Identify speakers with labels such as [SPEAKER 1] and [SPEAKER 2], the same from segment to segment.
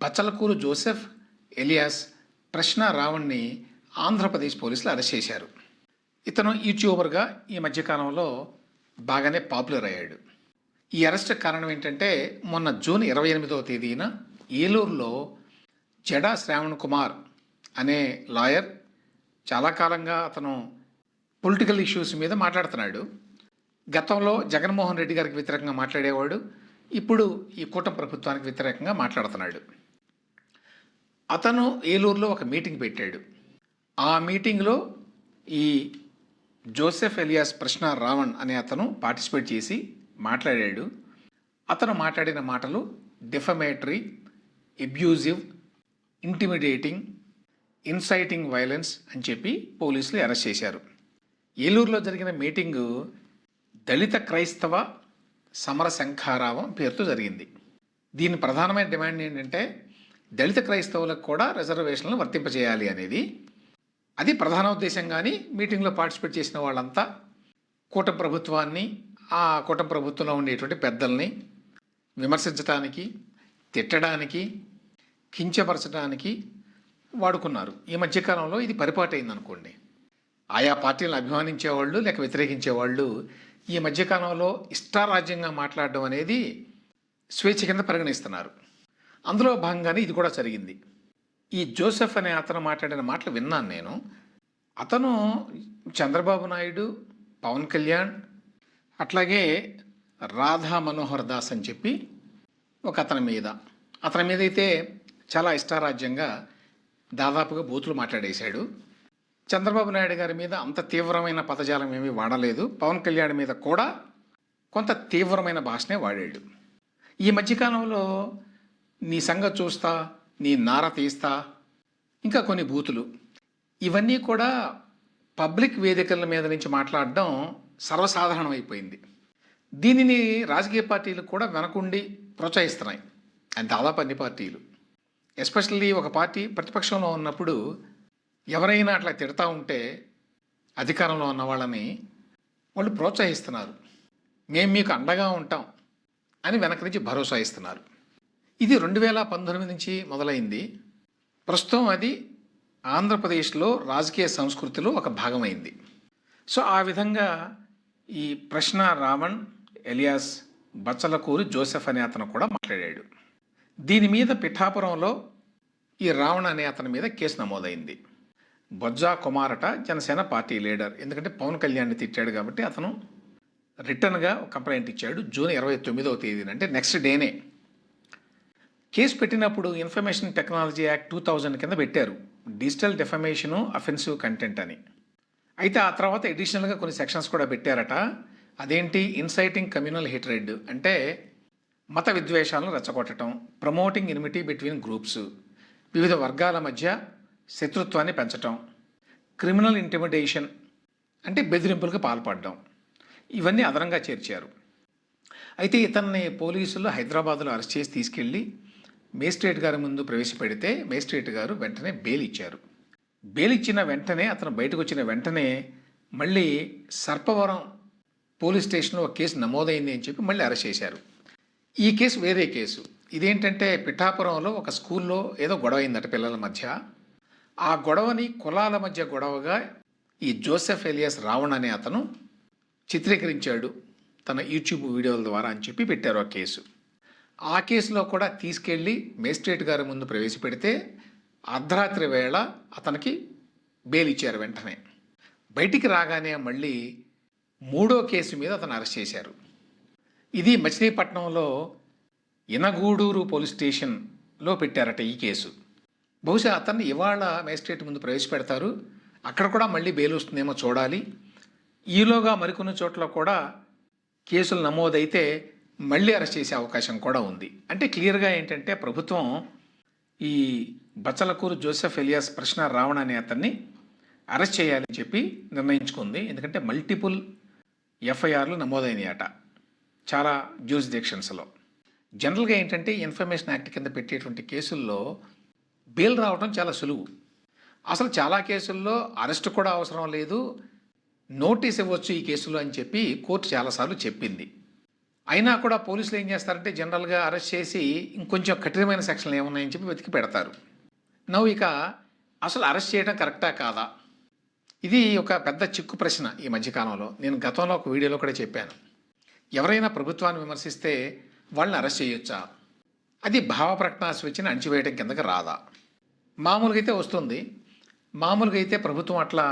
[SPEAKER 1] బచ్చలకూరు Joseph alias ప్రశ్న రావణ్ని ఆంధ్రప్రదేశ్ పోలీసులు arrest చేశారు. ఇతను యూట్యూబర్గా ఈ మధ్యకాలంలో బాగానే పాపులర్ అయ్యాడు. ఈ అరెస్ట్ కారణం ఏంటంటే మొన్న జూన్ 28వ తేదీన ఏలూరులో జడా శ్రావణ్ కుమార్ అనే లాయర్, చాలా కాలంగా అతను పొలిటికల్ ఇష్యూస్ మీద మాట్లాడుతున్నాడు. గతంలో జగన్మోహన్ రెడ్డి గారికి వ్యతిరేకంగా మాట్లాడేవాడు, ఇప్పుడు ఈ కూటమి ప్రభుత్వానికి వ్యతిరేకంగా మాట్లాడుతున్నాడు. అతను ఏలూరులో ఒక మీటింగ్ పెట్టాడు. ఆ మీటింగ్లో ఈ జోసెఫ్ ఎలియాస్ ప్రశ్న రావణ్ అనే అతను పార్టిసిపేట్ చేసి మాట్లాడాడు. అతను మాట్లాడిన మాటలు defamatory, abusive, intimidating, inciting violence అని చెప్పి పోలీసులు అరెస్ట్ చేశారు. ఏలూరులో జరిగిన మీటింగు దళిత క్రైస్తవ సమర శంఖారావం పేరుతో జరిగింది. దీని ప్రధానమైన డిమాండ్ ఏంటంటే దళిత క్రైస్తవులకు కూడా రిజర్వేషన్లు వర్తింపజేయాలి అనేది. అది ప్రధాన ఉద్దేశం. కానీ మీటింగ్లో పార్టిసిపేట్ చేసిన వాళ్ళంతా కూటమి ప్రభుత్వాన్ని, ఆ కూటమి ప్రభుత్వంలో ఉండేటువంటి పెద్దల్ని విమర్శించడానికి, తిట్టడానికి, కించపరచడానికి వాడుకున్నారు. ఈ మధ్యకాలంలో ఇది పరిపాటు అయిందనుకోండి. ఆయా పార్టీలను అభిమానించేవాళ్ళు లేక వ్యతిరేకించేవాళ్ళు ఈ మధ్యకాలంలో ఇష్టారాజ్యంగా మాట్లాడడం అనేది స్వేచ్ఛ కింద పరిగణిస్తున్నారు. అందులో భాగంగానే ఇది కూడా జరిగింది. ఈ జోసెఫ్ అనే అతను మాట్లాడిన మాటలు విన్నాను నేను. అతను చంద్రబాబు నాయుడు, పవన్ కళ్యాణ్, అట్లాగే రాధా మనోహర్ దాస్ అని చెప్పి ఒక అతని మీద అయితే చాలా ఇష్టారాజ్యంగా దాదాపుగా బూతులు మాట్లాడేశాడు. చంద్రబాబు నాయుడు గారి మీద అంత తీవ్రమైన పదజాలం ఏమీ వాడలేదు. పవన్ కళ్యాణ్ మీద కూడా కొంత తీవ్రమైన భాషనే వాడాడు. ఈ మధ్యకాలంలో నీ సంగతి చూస్తా, నీ నార తీస్తా, ఇంకా కొన్ని బూతులు, ఇవన్నీ కూడా పబ్లిక్ వేదికల మీద నుంచి మాట్లాడడం సర్వసాధారణం అయిపోయింది. దీనిని రాజకీయ పార్టీలు కూడా వెనకుండి ప్రోత్సహిస్తున్నాయి. అది దాదాపు అన్ని పార్టీలు. ఎస్పెషల్లీ ఒక పార్టీ ప్రతిపక్షంలో ఉన్నప్పుడు ఎవరైనా అట్లా తిడతా ఉంటే అధికారంలో ఉన్న వాళ్ళని వాళ్ళు ప్రోత్సహిస్తున్నారు. మేము మీకు అండగా ఉంటాం అని వెనక నుంచి భరోసా ఇస్తున్నారు. ఇది 2019 నుంచి మొదలైంది. ప్రస్తుతం అది ఆంధ్రప్రదేశ్లో రాజకీయ సంస్కృతిలో ఒక భాగమైంది. సో ఆ విధంగా ఈ ప్రశ్న రావణ్ ఎలియాస్ బచ్చలకూరు జోసెఫ్ అనే అతను కూడా మాట్లాడాడు. దీని మీద పిఠాపురంలో ఈ రావణ్ అనే అతని మీద కేసు నమోదైంది. బొజ్జా కుమారట జనసేన పార్టీ లీడర్. ఎందుకంటే పవన్ కళ్యాణ్ని తిట్టాడు కాబట్టి అతను రిటర్న్గా ఒక కంప్లైంట్ ఇచ్చాడు. జూన్ 29వ తేదీన, అంటే నెక్స్ట్ డేనే. కేసు పెట్టినప్పుడు ఇన్ఫర్మేషన్ టెక్నాలజీ యాక్ట్ 2000 కింద పెట్టారు, డిజిటల్ డెఫమేషను అఫెన్సివ్ కంటెంట్ అని. అయితే ఆ తర్వాత అడిషనల్గా కొన్ని సెక్షన్స్ కూడా పెట్టారట. అదేంటి, ఇన్సైటింగ్ కమ్యూనల్ హేట్రెడ్ అంటే మత విద్వేషాలను రెచ్చగొట్టడం, ప్రమోటింగ్ ఎనిమిటీ బిట్వీన్ గ్రూప్స్, వివిధ వర్గాల మధ్య శత్రుత్వాన్ని పెంచటం, క్రిమినల్ ఇంటిమిడేషన్ అంటే బెదిరింపులకు పాల్పడడం, ఇవన్నీ అదనంగా చేర్చారు. అయితే ఇతన్ని పోలీసులు హైదరాబాద్లో అరెస్ట్ చేసి తీసుకెళ్ళి మేజిస్ట్రేట్ గారి ముందు ప్రవేశపెడితే మేజిస్ట్రేట్ గారు వెంటనే బెయిల్ ఇచ్చారు. బెయిల్ ఇచ్చిన వెంటనే, అతను బయటకు వచ్చిన వెంటనే మళ్ళీ సర్పవరం పోలీస్ స్టేషన్లో ఒక కేసు నమోదైంది అని చెప్పి మళ్ళీ అరెస్ట్ చేశారు. ఈ కేసు వేరే కేసు. ఇదేంటంటే పిఠాపురంలో ఒక స్కూల్లో ఏదో గొడవ అయిందట పిల్లల మధ్య. ఆ గొడవని కులాల మధ్య గొడవగా ఈ జోసెఫ్ ఎలియాస్ రావణ్ అనే అతను చిత్రీకరించాడు తన యూట్యూబ్ వీడియోల ద్వారా అని చెప్పి పెట్టారు ఆ కేసు. ఆ కేసులో కూడా తీసుకెళ్ళి మేజిస్ట్రేట్ గారి ముందు ప్రవేశపెడితే అర్ధరాత్రి వేళ అతనికి బెయిల్ ఇచ్చారు వెంటనే. బయటికి రాగానే మళ్ళీ 3వ కేసు మీద అతను అరెస్ట్ చేశారు. ఇది మచిలీపట్నంలో ఇనగూడూరు పోలీస్ స్టేషన్లో పెట్టారట ఈ కేసు. బహుశా అతన్ని ఇవాళ మేజిస్ట్రేట్ ముందు ప్రవేశపెడతారు. అక్కడ కూడా మళ్ళీ బెయిల్ వస్తుందేమో చూడాలి. ఈలోగా మరికొన్ని చోట్ల కూడా కేసులు నమోదైతే మళ్ళీ అరెస్ట్ చేసే అవకాశం కూడా ఉంది. అంటే క్లియర్గా ఏంటంటే ప్రభుత్వం ఈ బచ్చలకూరు జోసెఫ్ ఎలియాస్ ప్రశ్న రావణ్ అనే అతన్ని అరెస్ట్ చేయాలని చెప్పి నిర్ణయించుకుంది. ఎందుకంటే మల్టిపుల్ ఎఫ్ఐఆర్లు నమోదైనాయట చాలా జ్యూరిస్డిక్షన్స్లో. జనరల్గా ఏంటంటే ఇన్ఫర్మేషన్ యాక్ట్ కింద పెట్టేటువంటి కేసుల్లో బెయిల్ రావడం చాలా సులువు. అసలు చాలా కేసుల్లో అరెస్ట్ కూడా అవసరం లేదు, నోటీస్ ఇవ్వచ్చు ఈ కేసులో అని చెప్పి కోర్టు చాలాసార్లు చెప్పింది. అయినా కూడా పోలీసులు ఏం చేస్తారంటే జనరల్గా అరెస్ట్ చేసి ఇంకొంచెం కఠినమైన సెక్షన్లు ఏమున్నాయని చెప్పి వెతికి పెడతారు. ఇక అసలు అరెస్ట్ చేయడం కరెక్టా కాదా? ఇది ఒక పెద్ద చిక్కు ప్రశ్న ఈ మధ్యకాలంలో. నేను గతంలో ఒక వీడియోలో కూడా చెప్పాను. ఎవరైనా ప్రభుత్వాన్ని విమర్శిస్తే వాళ్ళని అరెస్ట్ చేయొచ్చా? అది భావ ప్రకటన స్వేచ్ఛని అణిచివేయడం కిందకి రాదా? మామూలుగా అయితే వస్తుంది. మామూలుగా అయితే ప్రభుత్వం అట్లా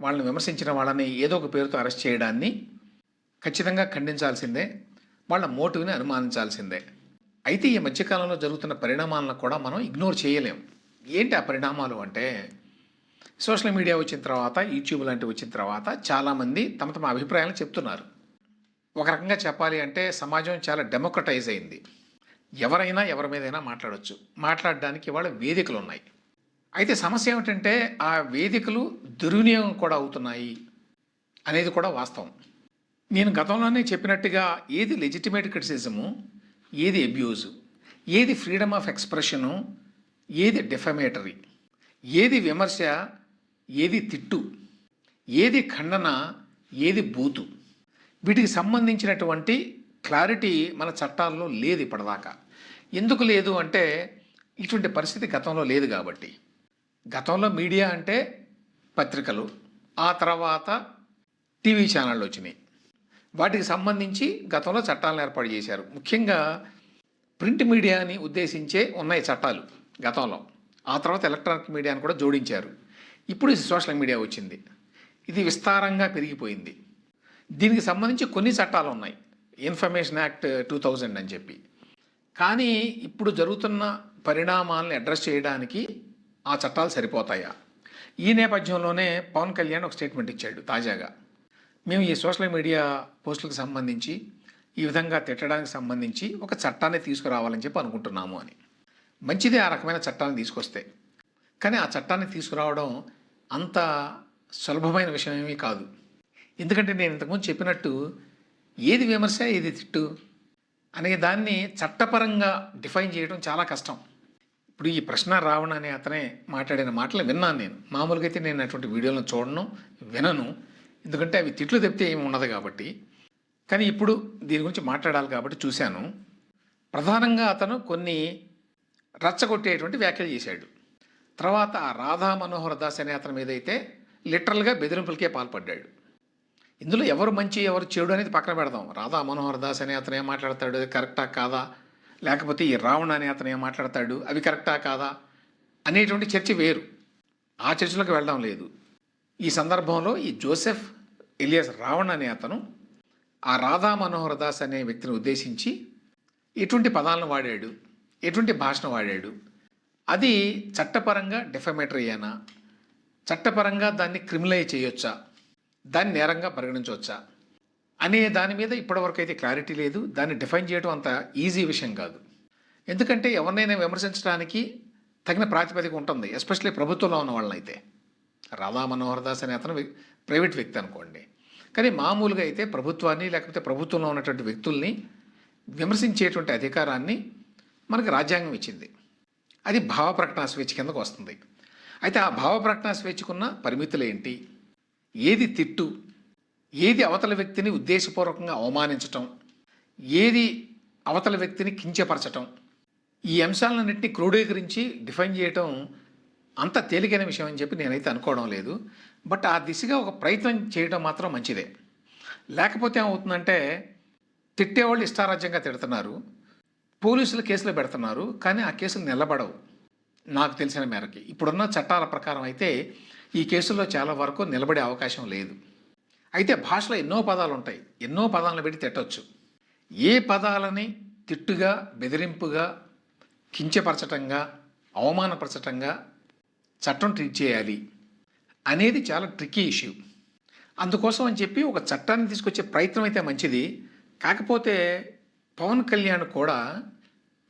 [SPEAKER 1] వాళ్ళని విమర్శించిన వాళ్ళని ఏదో ఒక పేరుతో అరెస్ట్ చేయడాన్ని ఖచ్చితంగా ఖండించాల్సిందే. వాళ్ళ మోటివ్ని అనుమానించాల్సిందే. అయితే ఈ మధ్యకాలంలో జరుగుతున్న పరిణామాలను కూడా మనం ఇగ్నోర్ చేయలేం. ఏంటి ఆ పరిణామాలు అంటే, సోషల్ మీడియా వచ్చిన తర్వాత, యూట్యూబ్ లాంటివి వచ్చిన తర్వాత చాలామంది తమ తమ అభిప్రాయాలను చెప్తున్నారు. ఒక రకంగా చెప్పాలి అంటే సమాజం చాలా డెమోక్రటైజ్ అయింది. ఎవరైనా ఎవరి మీదైనా మాట్లాడవచ్చు. మాట్లాడడానికి ఇవాళ వేదికలు ఉన్నాయి. అయితే సమస్య ఏమిటంటే ఆ వేదికలు దుర్వినియోగం కూడా అవుతున్నాయి అనేది కూడా వాస్తవం. నేను గతంలోనే చెప్పినట్టుగా ఏది లెజిటిమేట్ క్రిటిసిజము, ఏది అబ్యూజు, ఏది ఫ్రీడమ్ ఆఫ్ ఎక్స్ప్రెషను, ఏది డిఫమేటరీ, ఏది విమర్శ, ఏది తిట్టు, ఏది ఖండన, ఏది బూతు, వీటికి సంబంధించినటువంటి క్లారిటీ మన చట్టాల్లో లేదు ఇప్పటిదాకా. ఎందుకు లేదు అంటే ఇటువంటి పరిస్థితి గతంలో లేదు కాబట్టి. గతంలో మీడియా అంటే పత్రికలు, ఆ తర్వాత టీవీ ఛానళ్ళు వచ్చినాయి. వాటికి సంబంధించి గతంలో చట్టాలను ఏర్పాటు చేశారు. ముఖ్యంగా ప్రింట్ మీడియాని ఉద్దేశించే ఉన్నాయి చట్టాలు గతంలో. ఆ తర్వాత ఎలక్ట్రానిక్ మీడియాని కూడా జోడించారు. ఇప్పుడు సోషల్ మీడియా వచ్చింది. ఇది విస్తారంగా పెరిగిపోయింది. దీనికి సంబంధించి కొన్ని చట్టాలు ఉన్నాయి. ఇన్ఫర్మేషన్ యాక్ట్ 2000 అని చెప్పి. కానీ ఇప్పుడు జరుగుతున్న పరిణామాలను అడ్రస్ చేయడానికి ఆ చట్టాలు సరిపోతాయా? ఈ నేపథ్యంలోనే పవన్ కళ్యాణ్ ఒక స్టేట్మెంట్ ఇచ్చాడు తాజాగా. మేము ఈ సోషల్ మీడియా పోస్టులకు సంబంధించి, ఈ విధంగా తిట్టడానికి సంబంధించి ఒక చట్టాన్ని తీసుకురావాలని చెప్పి అనుకుంటున్నాము అని. మంచిదే ఆ రకమైన చట్టాన్ని తీసుకొస్తే. కానీ ఆ చట్టాన్ని తీసుకురావడం అంత సులభమైన విషయం ఏమీ కాదు. ఎందుకంటే నేను ఇంతకుముందు చెప్పినట్టు ఏది విమర్శ, ఏది తిట్టు అనే దాన్ని చట్టపరంగా డిఫైన్ చేయడం చాలా కష్టం. ఇప్పుడు ఈ ప్రశ్న రావణ అనే అతనే మాట్లాడిన మాటలు విన్నాను నేను. మామూలుగా అయితే నేను అటువంటి వీడియోలను చూడను, వినను. ఎందుకంటే అవి తిట్లు తెప్పితే ఏమి ఉండదు కాబట్టి. కానీ ఇప్పుడు దీని గురించి మాట్లాడాలి కాబట్టి చూశాను. ప్రధానంగా అతను కొన్ని రచ్చగొట్టేటువంటి వ్యాఖ్యలు చేశాడు. తర్వాత ఆ రాధా మనోహర్ దాస్ అనే అతని మీద అయితే లిటరల్గా బెదిరింపులకే పాల్పడ్డాడు. ఇందులో ఎవరు మంచి ఎవరు చెడు అనేది పక్కన పెడదాం. రాధా మనోహర్ దాస్ అనే అతను ఏం మాట్లాడతాడు, అది కరెక్టా కాదా, లేకపోతే ఈ రావణ అనే అతను ఏం మాట్లాడతాడు, అవి కరెక్టా కాదా అనేటువంటి చర్చ వేరు. ఆ చర్చలోకి వెళ్ళడం లేదు. ఈ సందర్భంలో ఈ జోసెఫ్ ఎలియాస్ రావణ్ అనే అతను ఆ రాధా మనోహర్ దాస్ అనే వ్యక్తిని ఉద్దేశించి ఎటువంటి పదాలను వాడాడు, ఎటువంటి భాషను వాడాడు, అది చట్టపరంగా డిఫమేటరీయేనా, చట్టపరంగా దాన్ని క్రిమినలైజ్ చేయొచ్చా, దాన్ని నేరంగా పరిగణించవచ్చా అనే దాని మీద ఇప్పటివరకు అయితే క్లారిటీ లేదు. దాన్ని డిఫైన్ చేయడం అంత ఈజీ విషయం కాదు. ఎందుకంటే ఎవరినైనా విమర్శించడానికి తగిన ప్రాతిపదిక ఉంటుంది, ఎస్పెషల్లీ ప్రభుత్వంలో ఉన్న వాళ్ళనైతే. రాధా మనోహర్ దాస్ అనే అతను ప్రైవేట్ వ్యక్తి అనుకోండి. కానీ మామూలుగా అయితే ప్రభుత్వాన్ని లేకపోతే ప్రభుత్వంలో ఉన్నటువంటి వ్యక్తుల్ని విమర్శించేటువంటి అధికారాన్ని మనకి రాజ్యాంగం ఇచ్చింది. అది భావ ప్రకటన స్వేచ్ఛ కిందకు వస్తుంది. అయితే ఆ భావ ప్రకటన స్వేచ్ఛకున్న పరిమితులు ఏంటి, ఏది తిట్టు, ఏది అవతల వ్యక్తిని ఉద్దేశపూర్వకంగా అవమానించటం, ఏది అవతల వ్యక్తిని కించపరచటం, ఈ అంశాలన్నింటినీ క్రోడీకరించి డిఫైన్ చేయటం అంత తేలికైన విషయం అని చెప్పి నేనైతే అనుకోవడం లేదు. బట్ ఆ దిశగా ఒక ప్రయత్నం చేయడం మాత్రం మంచిదే. లేకపోతే ఏమవుతుందంటే తిట్టేవాళ్ళు ఇష్టారాజ్యంగా తిడుతున్నారు, పోలీసులు కేసులు పెడుతున్నారు, కానీ ఆ కేసులు నిలబడవు. నాకు తెలిసిన మేరకి ఇప్పుడున్న చట్టాల ప్రకారం అయితే ఈ కేసుల్లో చాలా వరకు నిలబడే అవకాశం లేదు. అయితే భాషలో ఎన్నో పదాలు ఉంటాయి, ఎన్నో పదాలను పెట్టి తిట్టవచ్చు. ఏ పదాలని తిట్టుగా, బెదిరింపుగా, కించపరచటంగా, అవమానపరచటంగా చట్టం ట్రీట్ చేయాలి అనేది చాలా ట్రిక్కీ ఇష్యూ. అందుకోసం అని చెప్పి ఒక చట్టాన్ని తీసుకొచ్చే ప్రయత్నం అయితే మంచిది. కాకపోతే పవన్ కళ్యాణ్ కూడా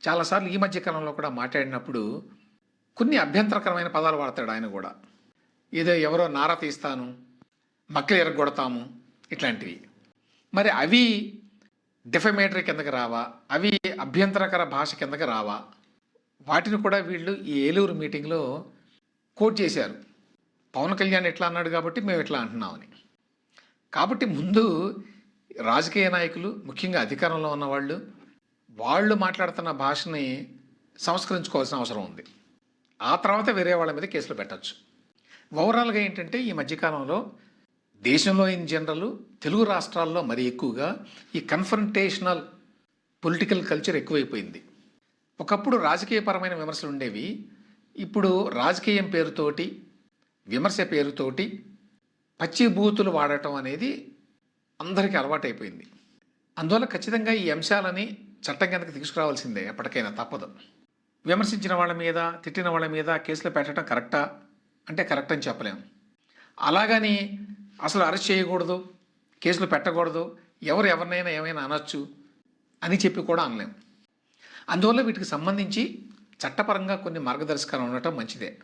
[SPEAKER 1] చాలాసార్లు ఈ మధ్యకాలంలో కూడా మాట్లాడినప్పుడు కొన్ని అభ్యంతరకరమైన పదాలు వాడతాడు ఆయన కూడా. ఏదో ఎవరో నార తీస్తాను, మక్కలు ఎరగొడతాము, ఇట్లాంటివి. మరి అవి డిఫమేటరీ కిందకి రావా, అవి అభ్యంతరకర భాష కిందకి రావా? వాటిని కూడా వీళ్ళు ఈ ఏలూరు మీటింగ్లో కోట్ చేశారు. పవన్ కళ్యాణ్ ఎట్లా అన్నాడు కాబట్టి మేము ఎట్లా అంటున్నామని. కాబట్టి ముందు రాజకీయ నాయకులు, ముఖ్యంగా అధికారంలో ఉన్నవాళ్ళు, వాళ్ళు మాట్లాడుతున్న భాషని సంస్కరించుకోవాల్సిన అవసరం ఉంది. ఆ తర్వాత వేరే వాళ్ళ మీద కేసులు పెట్టచ్చు. ఓవరాల్గా ఏంటంటే ఈ మధ్యకాలంలో దేశంలో ఇన్ జనరల్, తెలుగు రాష్ట్రాల్లో మరీ ఎక్కువగా ఈ కన్ఫరంటేషనల్ పొలిటికల్ కల్చర్ ఎక్కువైపోయింది. ఒకప్పుడు రాజకీయపరమైన విమర్శలు ఉండేవి. ఇప్పుడు రాజకీయం పేరుతోటి, విమర్శ పేరుతోటి పచ్చి బూతులు వాడటం అనేది అందరికీ అలవాటైపోయింది. అందువల్ల ఖచ్చితంగా ఈ అంశాలని చట్టం కిందకి తీసుకురావాల్సిందే, ఎప్పటికైనా తప్పదు. విమర్శించిన వాళ్ళ మీద, తిట్టిన వాళ్ళ మీద కేసులు పెట్టడం కరెక్టా అంటే కరెక్ట్ అని చెప్పలేము. అలాగని అసలు అరెస్ట్ చేయకూడదు, కేసులు పెట్టకూడదు, ఎవరినైనా ఏమైనా అనొచ్చు అని చెప్పి కూడా అనలేము. అందువల్ల వీటికి సంబంధించి చట్టపరంగా కొన్ని మార్గదర్శకాలు ఉండటం మంచిదే.